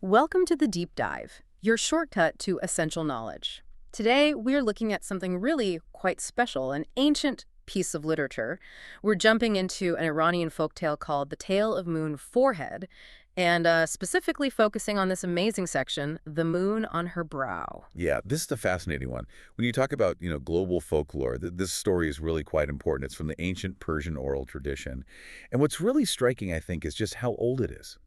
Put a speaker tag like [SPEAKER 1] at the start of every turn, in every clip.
[SPEAKER 1] Welcome to the Deep Dive, your shortcut to essential knowledge. Today, we're looking at something really quite special, an ancient piece of literature. We're jumping into an Iranian folktale called The Tale of Moon Forehead, and specifically focusing on this amazing section, The Moon on Her Brow.
[SPEAKER 2] Yeah, this is a fascinating one. When you talk about, global folklore, this story is really quite important. It's from the ancient Persian oral tradition. And what's really striking, I think, is just how old it is.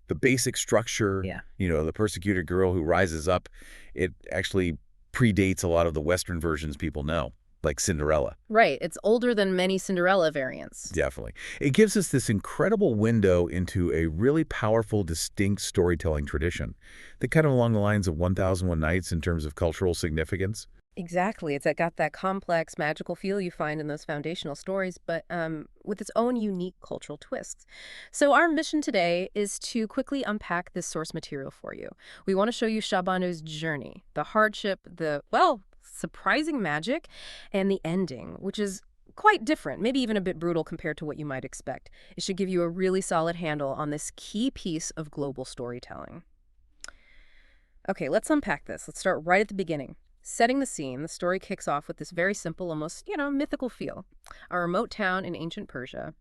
[SPEAKER 2] The basic structure,
[SPEAKER 1] Yeah.
[SPEAKER 2] the persecuted girl who rises up, it actually predates a lot of the Western versions people know, like Cinderella.
[SPEAKER 1] Right, it's older than many Cinderella variants.
[SPEAKER 2] Definitely. It gives us this incredible window into a really powerful, distinct storytelling tradition. That kind of along the lines of 1001 Nights in terms of cultural significance.
[SPEAKER 1] Exactly. It's got that complex, magical feel you find in those foundational stories, but with its own unique cultural twists. So our mission today is to quickly unpack this source material for you. We want to show you Shabanu's journey, the hardship, surprising magic, and the ending, which is quite different, maybe even a bit brutal compared to what you might expect. It should give you a really solid handle on this key piece of global storytelling. Okay, let's unpack this. Let's start right at the beginning. Setting the scene, the story kicks off with this very simple, almost, mythical feel. A remote town in ancient Persia.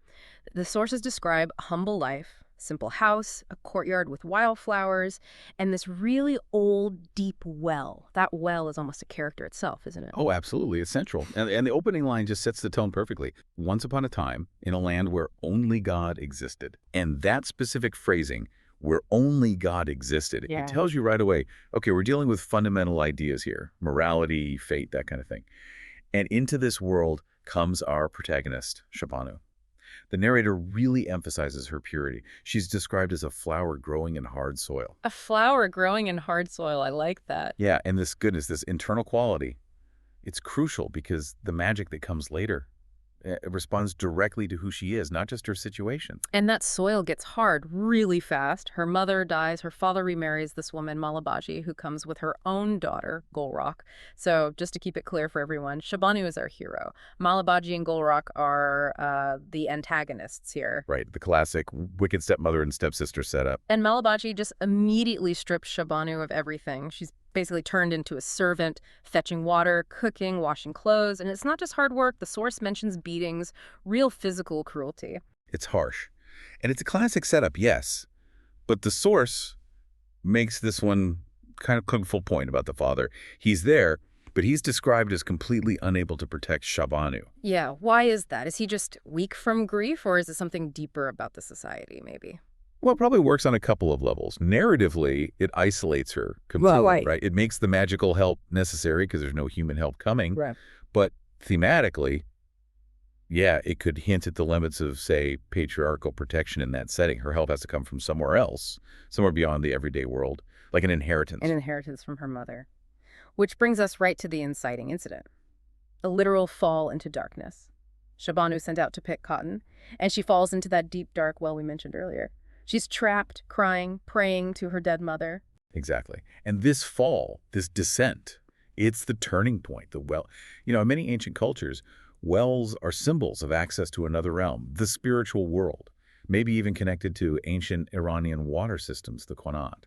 [SPEAKER 1] The sources describe a humble life, simple house, a courtyard with wildflowers, and this really old, deep well. That well is almost a character itself, isn't it?
[SPEAKER 2] Oh, absolutely. It's central. And the opening line just sets the tone perfectly. Once upon a time, in a land where only God existed. And that specific phrasing, where only God existed,
[SPEAKER 1] Yeah.
[SPEAKER 2] it tells you right away, okay, we're dealing with fundamental ideas here, morality, fate, that kind of thing. And into this world comes our protagonist, Shabanu. The narrator really emphasizes her purity. She's described as a flower growing in hard soil.
[SPEAKER 1] A flower growing in hard soil. I like that.
[SPEAKER 2] Yeah, and this goodness, this internal quality, it's crucial because the magic that comes later it responds directly to who she is, not just her situation.
[SPEAKER 1] And that soil gets hard really fast. Her mother dies. Her father remarries this woman, Malabaji, who comes with her own daughter, Golrock. So just to keep it clear for everyone, Shabanu is our hero. Malabaji and Golrock are the antagonists here.
[SPEAKER 2] Right, the classic wicked stepmother and stepsister setup.
[SPEAKER 1] And Malabaji just immediately strips Shabanu of everything. She's basically turned into a servant, fetching water, cooking, washing clothes. And it's not just hard work. The source mentions beatings, real physical cruelty.
[SPEAKER 2] It's harsh. And it's a classic setup, yes. But the source makes this one kind of full point about the father. He's there, but he's described as completely unable to protect Shabanu.
[SPEAKER 1] Yeah, why is that? Is he just weak from grief, or is it something deeper about the society, maybe?
[SPEAKER 2] Well, it probably works on a couple of levels. Narratively, it isolates her completely, right? It makes the magical help necessary because there's no human help coming.
[SPEAKER 1] Right.
[SPEAKER 2] But thematically, yeah, it could hint at the limits of, say, patriarchal protection in that setting. Her help has to come from somewhere else, somewhere beyond the everyday world, like an inheritance.
[SPEAKER 1] An inheritance from her mother. Which brings us right to the inciting incident. A literal fall into darkness. Shabanu sent out to pick cotton, and she falls into that deep, dark well we mentioned earlier. She's trapped, crying, praying to her dead mother.
[SPEAKER 2] Exactly. And this fall, this descent, it's the turning point. The well, in many ancient cultures, wells are symbols of access to another realm, the spiritual world, maybe even connected to ancient Iranian water systems, the Qanat.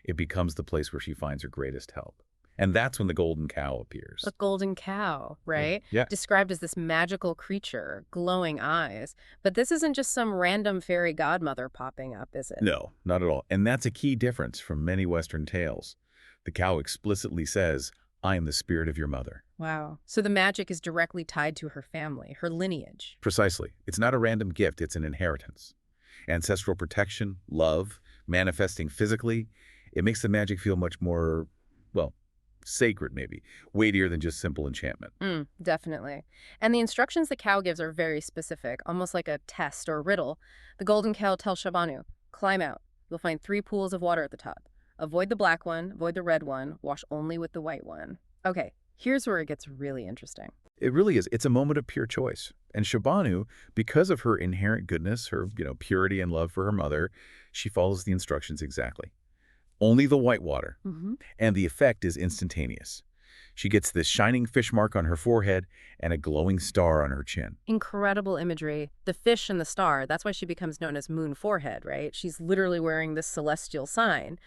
[SPEAKER 2] It becomes the place where she finds her greatest help. And that's when the golden cow appears.
[SPEAKER 1] The golden cow, right?
[SPEAKER 2] Yeah.
[SPEAKER 1] Described as this magical creature, glowing eyes. But this isn't just some random fairy godmother popping up, is it?
[SPEAKER 2] No, not at all. And that's a key difference from many Western tales. The cow explicitly says, I am the spirit of your mother.
[SPEAKER 1] Wow. So the magic is directly tied to her family, her lineage.
[SPEAKER 2] Precisely. It's not a random gift, it's an inheritance. Ancestral protection, love, manifesting physically, it makes the magic feel much more, sacred maybe, weightier than just simple enchantment.
[SPEAKER 1] Definitely. And the instructions the cow gives are very specific, almost like a test or a riddle. The golden cow tells Shabanu, climb out. You'll find 3 pools of water at the top. Avoid the black one, avoid the red one, wash only with the white one. Okay, here's where it gets really interesting.
[SPEAKER 2] It really is. It's a moment of pure choice. And Shabanu, because of her inherent goodness, her purity and love for her mother, she follows the instructions exactly. Only the white water. And the effect is instantaneous. She gets this shining fish mark on her forehead and a glowing star on her chin.
[SPEAKER 1] Incredible imagery. The fish and the star, that's why she becomes known as Moon Forehead, right? She's literally wearing this celestial sign.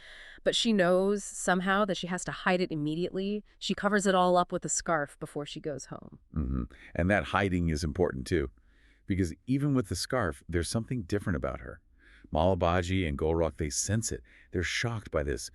[SPEAKER 1] But she knows somehow that she has to hide it immediately. She covers it all up with a scarf before she goes home.
[SPEAKER 2] And that hiding is important too, because even with the scarf, there's something different about her. Malabaji and Golrokh, they sense it. They're shocked by this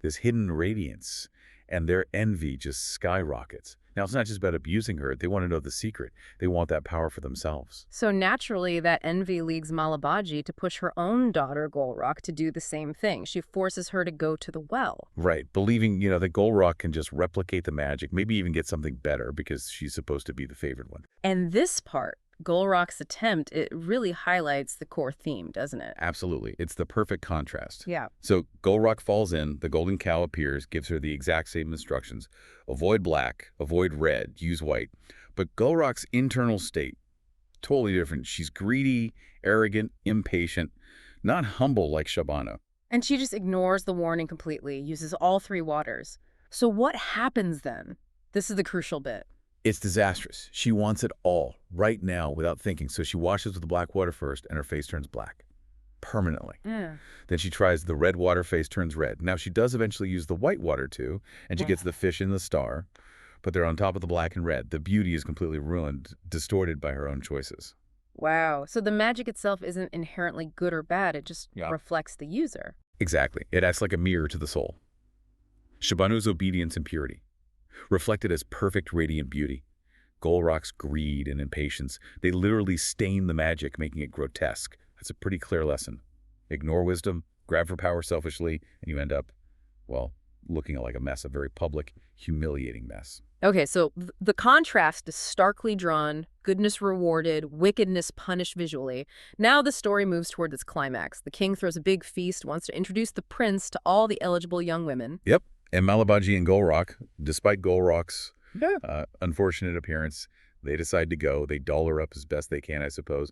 [SPEAKER 2] hidden radiance, and their envy just skyrockets. Now, it's not just about abusing her. They want to know the secret. They want that power for themselves.
[SPEAKER 1] So naturally, that envy leads Malabaji to push her own daughter, Golrokh, to do the same thing. She forces her to go to the well.
[SPEAKER 2] Right, believing, that Golrokh can just replicate the magic, maybe even get something better because she's supposed to be the favored one.
[SPEAKER 1] And this part, Golrokh's attempt, it really highlights the core theme, doesn't it?
[SPEAKER 2] Absolutely. It's the perfect contrast.
[SPEAKER 1] Yeah.
[SPEAKER 2] So Golrokh falls in, the golden cow appears, gives her the exact same instructions. Avoid black, avoid red, use white. But Golrokh's internal state, totally different. She's greedy, arrogant, impatient, not humble like Shabana.
[SPEAKER 1] And she just ignores the warning completely, uses all three waters. So what happens then? This is the crucial bit.
[SPEAKER 2] It's disastrous. She wants it all, right now, without thinking. So she washes with the black water first, and her face turns black. Permanently.
[SPEAKER 1] Yeah.
[SPEAKER 2] Then she tries the red water, face turns red. Now, she does eventually use the white water, too, and she gets the fish and the star. But they're on top of the black and red. The beauty is completely ruined, distorted by her own choices.
[SPEAKER 1] Wow. So the magic itself isn't inherently good or bad. It just reflects the user.
[SPEAKER 2] Exactly. It acts like a mirror to the soul. Shabanu's obedience and purity, reflected as perfect radiant beauty. Golrokh's greed and impatience, they literally stain the magic, making it grotesque. That's a pretty clear lesson. Ignore wisdom, grab for power selfishly, and you end up, well, looking like a mess, a very public, humiliating mess.
[SPEAKER 1] Okay, so the contrast is starkly drawn, goodness rewarded, wickedness punished visually. Now the story moves toward its climax. The king throws a big feast, wants to introduce the prince to all the eligible young women.
[SPEAKER 2] Yep. And Malabaji and Golrokh, despite Golrokh's unfortunate appearance, they decide to go. They doll her up as best they can, I suppose.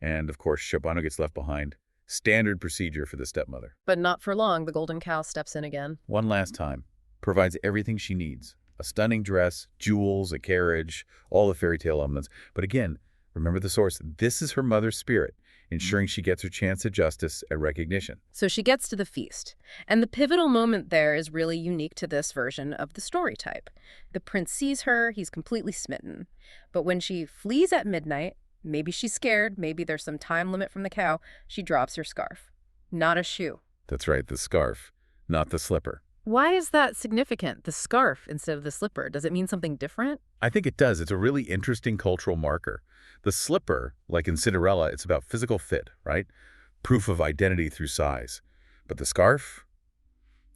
[SPEAKER 2] And, of course, Shabana gets left behind. Standard procedure for the stepmother.
[SPEAKER 1] But not for long. The golden cow steps in again.
[SPEAKER 2] One last time. Provides everything she needs. A stunning dress, jewels, a carriage, all the fairy tale elements. But again, remember the source. This is her mother's spirit, ensuring she gets her chance at justice and recognition.
[SPEAKER 1] So she gets to the feast. And the pivotal moment there is really unique to this version of the story type. The prince sees her, he's completely smitten. But when she flees at midnight, maybe she's scared, maybe there's some time limit from the cow, she drops her scarf. Not a shoe.
[SPEAKER 2] That's right, the scarf, not the slipper.
[SPEAKER 1] Why is that significant, the scarf instead of the slipper? Does it mean something different?
[SPEAKER 2] I think it does. It's a really interesting cultural marker. The slipper, like in Cinderella, it's about physical fit, right? Proof of identity through size. But the scarf?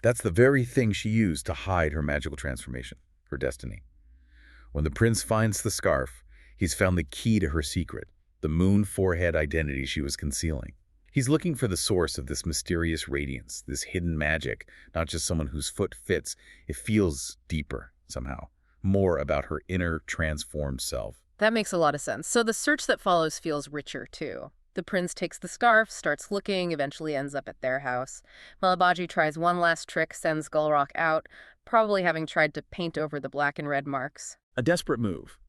[SPEAKER 2] That's the very thing she used to hide her magical transformation, her destiny. When the prince finds the scarf, he's found the key to her secret, the moon forehead identity she was concealing. He's looking for the source of this mysterious radiance, this hidden magic, not just someone whose foot fits. It feels deeper, somehow, more about her inner transformed self.
[SPEAKER 1] That makes a lot of sense. So the search that follows feels richer, too. The prince takes the scarf, starts looking, eventually ends up at their house. Malabaji tries one last trick, sends Golrokh out, probably having tried to paint over the black and red marks.
[SPEAKER 2] A desperate move.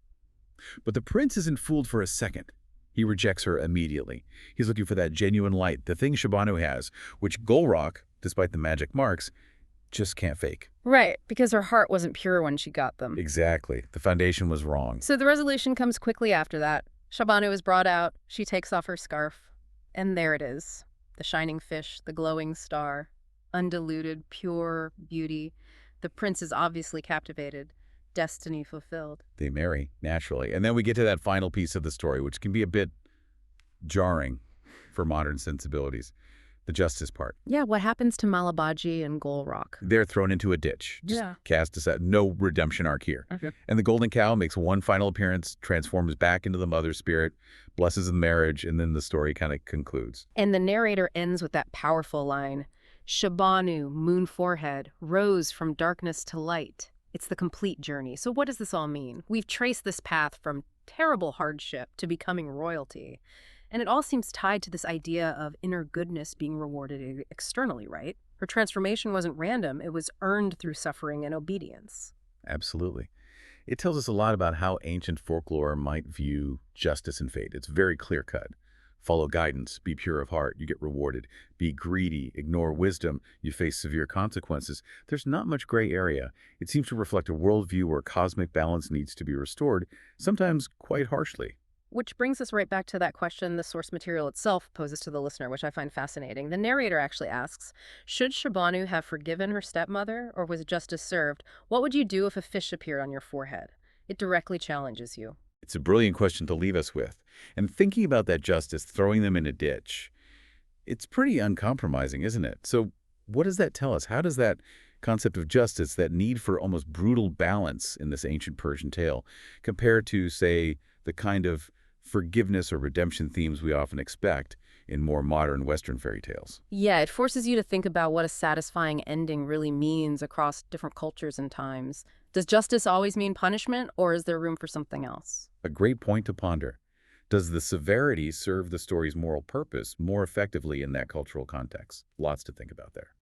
[SPEAKER 2] But the prince isn't fooled for a second. He rejects her immediately. He's looking for that genuine light, the thing Shabanu has, which Golrokh, despite the magic marks, just can't fake.
[SPEAKER 1] Right, because her heart wasn't pure when she got them.
[SPEAKER 2] Exactly. The foundation was wrong.
[SPEAKER 1] So the resolution comes quickly after that. Shabanu is brought out. She takes off her scarf. And there it is. The shining fish, the glowing star. Undiluted, pure beauty. The prince is obviously captivated. Destiny fulfilled.
[SPEAKER 2] They marry, naturally. And then we get to that final piece of the story, which can be a bit jarring for modern sensibilities. The justice part.
[SPEAKER 1] Yeah, what happens to Malabaji and Golrokh?
[SPEAKER 2] They're thrown into a ditch. Just cast aside. No redemption arc here.
[SPEAKER 1] Okay.
[SPEAKER 2] And the golden cow makes one final appearance, transforms back into the mother spirit, blesses the marriage, and then the story kind of concludes.
[SPEAKER 1] And the narrator ends with that powerful line, Shabanu, moon forehead, rose from darkness to light. It's the complete journey. So what does this all mean? We've traced this path from terrible hardship to becoming royalty. And it all seems tied to this idea of inner goodness being rewarded externally, right? Her transformation wasn't random. It was earned through suffering and obedience.
[SPEAKER 2] Absolutely. It tells us a lot about how ancient folklore might view justice and fate. It's very clear-cut. Follow guidance, be pure of heart, you get rewarded. Be greedy, ignore wisdom, you face severe consequences. There's not much gray area. It seems to reflect a worldview where cosmic balance needs to be restored, sometimes quite harshly.
[SPEAKER 1] Which brings us right back to that question the source material itself poses to the listener, which I find fascinating. The narrator actually asks, should Shabanu have forgiven her stepmother, or was justice served? What would you do if a fish appeared on your forehead? It directly challenges you.
[SPEAKER 2] It's a brilliant question to leave us with. And thinking about that justice, throwing them in a ditch, it's pretty uncompromising, isn't it? So what does that tell us? How does that concept of justice, that need for almost brutal balance in this ancient Persian tale, compare to, say, the kind of forgiveness or redemption themes we often expect in more modern Western fairy tales?
[SPEAKER 1] Yeah, it forces you to think about what a satisfying ending really means across different cultures and times. Does justice always mean punishment, or is there room for something else?
[SPEAKER 2] A great point to ponder. Does the severity serve the story's moral purpose more effectively in that cultural context? Lots to think about there.